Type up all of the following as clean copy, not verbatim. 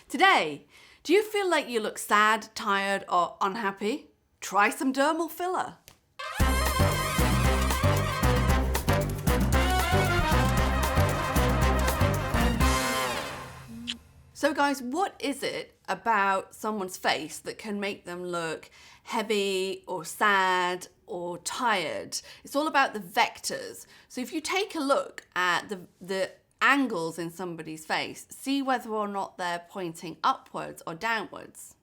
Today, do you feel like you look sad, tired, or unhappy? Try some dermal filler. So guys, what is it about someone's face that can make them look heavy or sad or tired? It's all about the vectors. So if you take a look at the angles in somebody's face, see whether or not they're pointing upwards or downwards.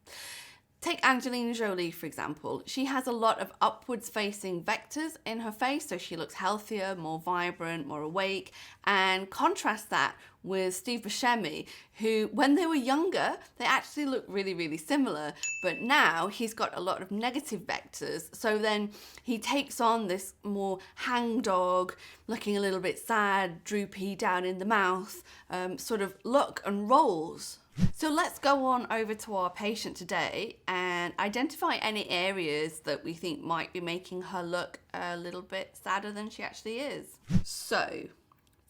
Take Angelina Jolie, for example. She has a lot of upwards facing vectors in her face, so she looks healthier, more vibrant, more awake, and contrast that with Steve Buscemi, who, when they were younger, they actually looked really, really similar, but now he's got a lot of negative vectors, so then he takes on this more hangdog, looking a little bit sad, droopy, down in the mouth, sort of look and roles. So let's go on over to our patient today and identify any areas that we think might be making her look a little bit sadder than she actually is. So,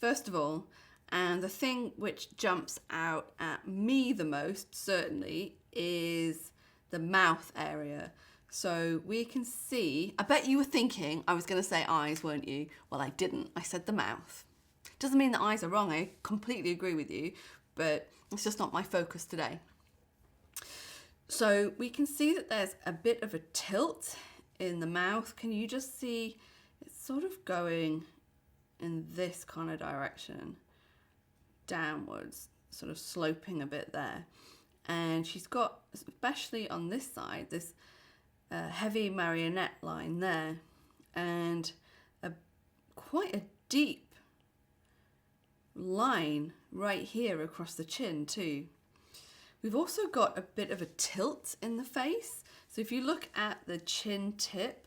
first of all, and the thing which jumps out at me the most, certainly, is the mouth area. So we can see, I bet you were thinking I was going to say eyes, weren't you? Well, I didn't. I said the mouth. Doesn't mean the eyes are wrong. I completely agree with you, but it's just not my focus today. So we can see that there's a bit of a tilt in the mouth. Can you just see it's sort of going in this kind of direction, downwards, sort of sloping a bit there. And she's got, especially on this side, this heavy marionette line there, and quite a deep line right here across the chin too. We've also got a bit of a tilt in the face. So if you look at the chin tip,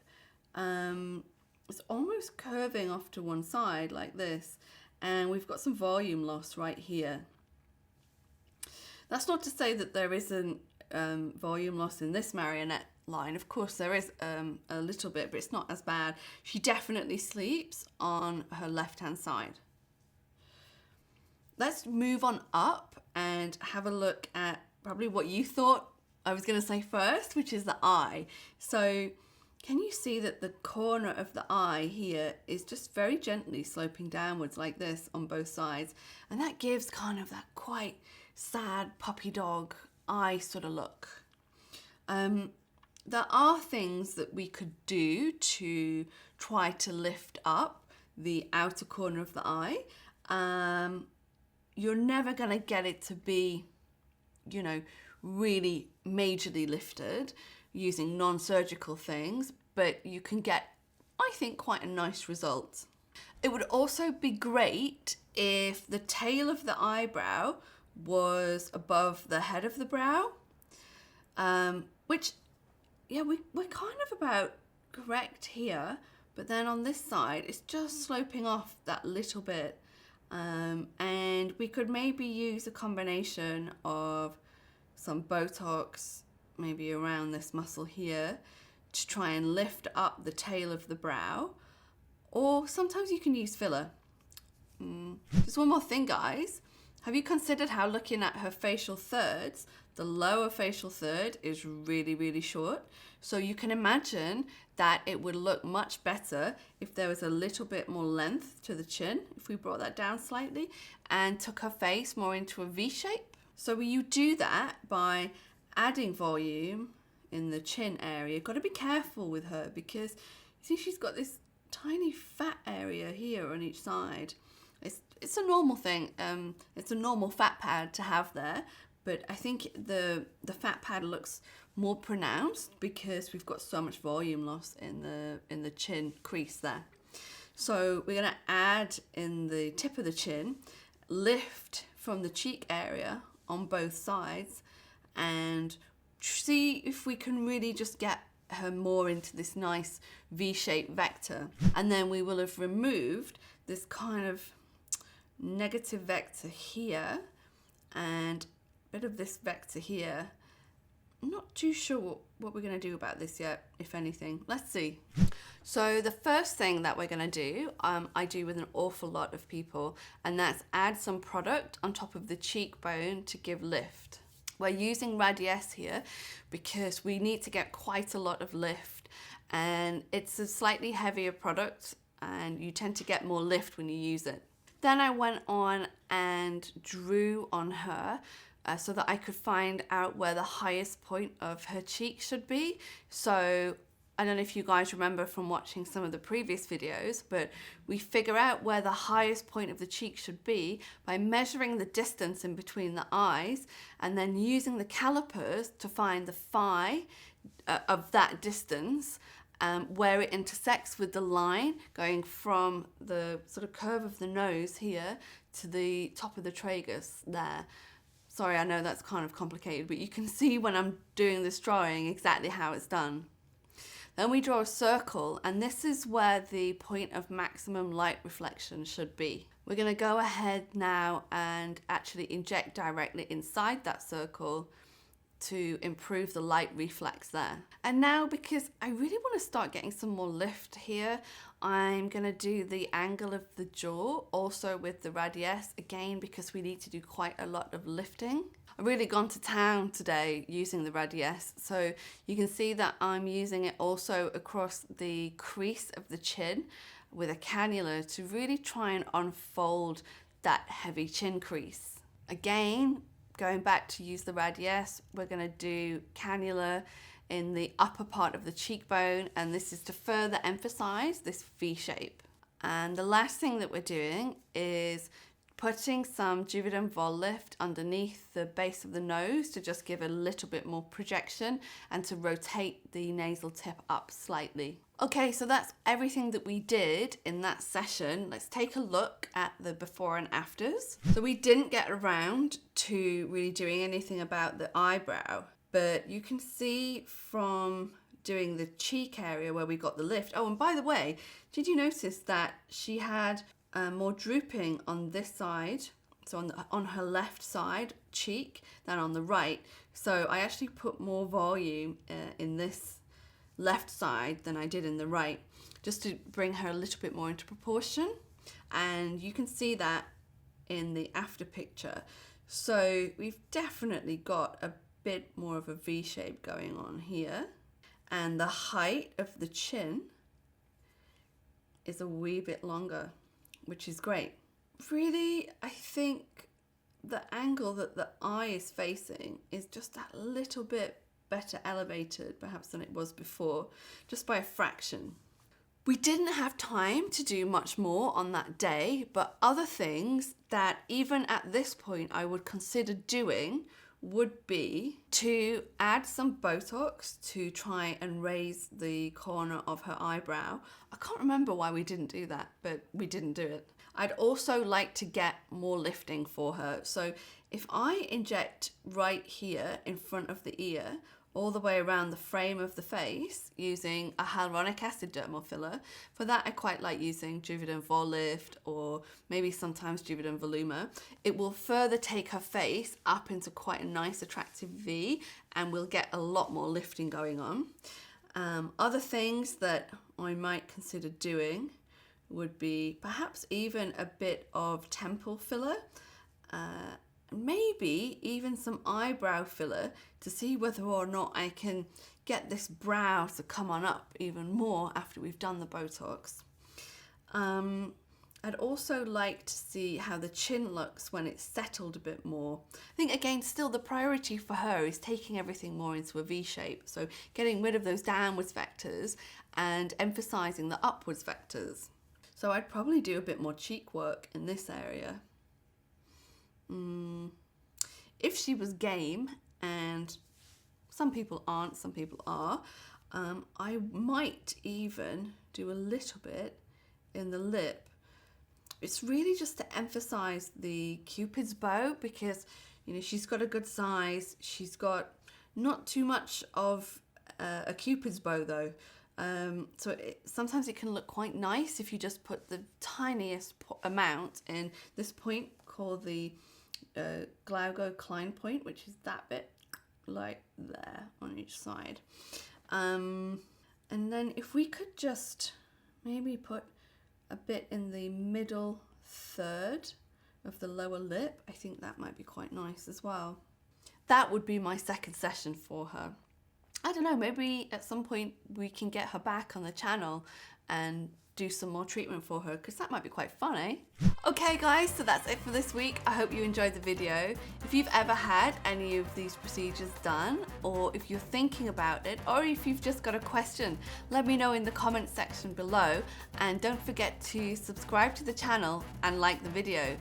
it's almost curving off to one side like this. And we've got some volume loss right here. That's not to say that there isn't volume loss in this marionette line. Of course there is a little bit, but it's not as bad. She definitely sleeps on her left-hand side. Let's move on up and have a look at probably what you thought I was going to say first, which is the eye. So can you see that the corner of the eye here is just very gently sloping downwards like this on both sides? And that gives kind of that quite sad puppy dog eye sort of look. There are things that we could do to try to lift up the outer corner of the eye. You're never going to get it to be, you know, really majorly lifted using non-surgical things, but you can get, I think, quite a nice result. It would also be great if the tail of the eyebrow was above the head of the brow, which, yeah, we're kind of about correct here, but then on this side, it's just sloping off that little bit. And we could maybe use a combination of some Botox, maybe around this muscle here, to try and lift up the tail of the brow. Or sometimes you can use filler. Just one more thing, guys. Have you considered how, looking at her facial thirds, the lower facial third is really, really short? So you can imagine that it would look much better if there was a little bit more length to the chin, if we brought that down slightly and took her face more into a V shape. So you do that by adding volume in the chin area. You've got to be careful with her because you see she's got this tiny fat area here on each side. It's a normal thing. It's a normal fat pad to have there, but I think the fat pad looks more pronounced because we've got so much volume loss in the chin crease there. So we're going to add in the tip of the chin, lift from the cheek area on both sides, and see if we can really just get her more into this nice V-shaped vector. And then we will have removed this kind of negative vector here and a bit of this vector here. I'm not too sure what we're going to do about this yet, if anything. Let's see. So the first thing that we're going to do, I do with an awful lot of people, and that's add some product on top of the cheekbone to give lift. We're using Radiesse here because we need to get quite a lot of lift, and it's a slightly heavier product and you tend to get more lift when you use it. Then I went on and drew on her so that I could find out where the highest point of her cheek should be. So I don't know if you guys remember from watching some of the previous videos, but we figure out where the highest point of the cheek should be by measuring the distance in between the eyes and then using the calipers to find the phi of that distance, where it intersects with the line going from the sort of curve of the nose here to the top of the tragus there. Sorry, I know that's kind of complicated, but you can see when I'm doing this drawing exactly how it's done. Then we draw a circle, and this is where the point of maximum light reflection should be. We're going to go ahead now and actually inject directly inside that circle to improve the light reflex there. And now, because I really want to start getting some more lift here, I'm going to do the angle of the jaw also with the Radiesse, again because we need to do quite a lot of lifting. I've really gone to town today using the Radiesse, so you can see that I'm using it also across the crease of the chin with a cannula to really try and unfold that heavy chin crease. Again, going back to use the Radiesse, we're going to do cannula in the upper part of the cheekbone, and this is to further emphasize this V shape. And the last thing that we're doing is putting some Juvederm Vollift underneath the base of the nose to just give a little bit more projection and to rotate the nasal tip up slightly. Okay, so that's everything that we did in that session. Let's take a look at the before and afters. So we didn't get around to really doing anything about the eyebrow, but you can see from doing the cheek area where we got the lift. Oh, and by the way, did you notice that she had more drooping on this side, so on her left side cheek than on the right? So I actually put more volume in this left side than I did in the right, just to bring her a little bit more into proportion, and you can see that in the after picture. So we've definitely got a bit more of a V shape going on here, and the height of the chin is a wee bit longer, which is great. Really, I think the angle that the eye is facing is just that little bit better elevated perhaps than it was before, just by a fraction. We didn't have time to do much more on that day, but other things that even at this point I would consider doing would be to add some Botox to try and raise the corner of her eyebrow. I can't remember why we didn't do that, but we didn't do it. I'd also like to get more lifting for her. So if I inject right here in front of the ear, all the way around the frame of the face using a hyaluronic acid dermal filler. For that, I quite like using Juvederm Vollift or maybe sometimes Juvederm Voluma. It will further take her face up into quite a nice attractive V, and we'll get a lot more lifting going on. Other things that I might consider doing would be perhaps even a bit of temple filler, maybe even some eyebrow filler to see whether or not I can get this brow to come on up even more after we've done the Botox. I'd also like to see how the chin looks when it's settled a bit more. I think again, still the priority for her is taking everything more into a V shape, so getting rid of those downwards vectors and emphasizing the upwards vectors. So I'd probably do a bit more cheek work in this area. If she was game, and some people aren't, some people are, I might even do a little bit in the lip. It's really just to emphasize the Cupid's bow, because you know she's got a good size. She's got not too much of a Cupid's bow though. So sometimes it can look quite nice if you just put the tiniest amount in this point called the Glauco Klein point, which is that bit like there on each side. And then if we could just maybe put a bit in the middle third of the lower lip, I think that might be quite nice as well. that would be my second session for her. I don't know, maybe at some point we can get her back on the channel and do some more treatment for her, because that might be quite fun, eh? Okay guys, so that's it for this week. I hope you enjoyed the video. If you've ever had any of these procedures done, or if you're thinking about it, or if you've just got a question, let me know in the comment section below, and don't forget to subscribe to the channel and like the video.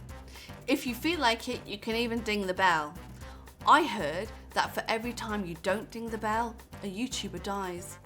If you feel like it, you can even ding the bell. I heard that for every time you don't ding the bell, a YouTuber dies.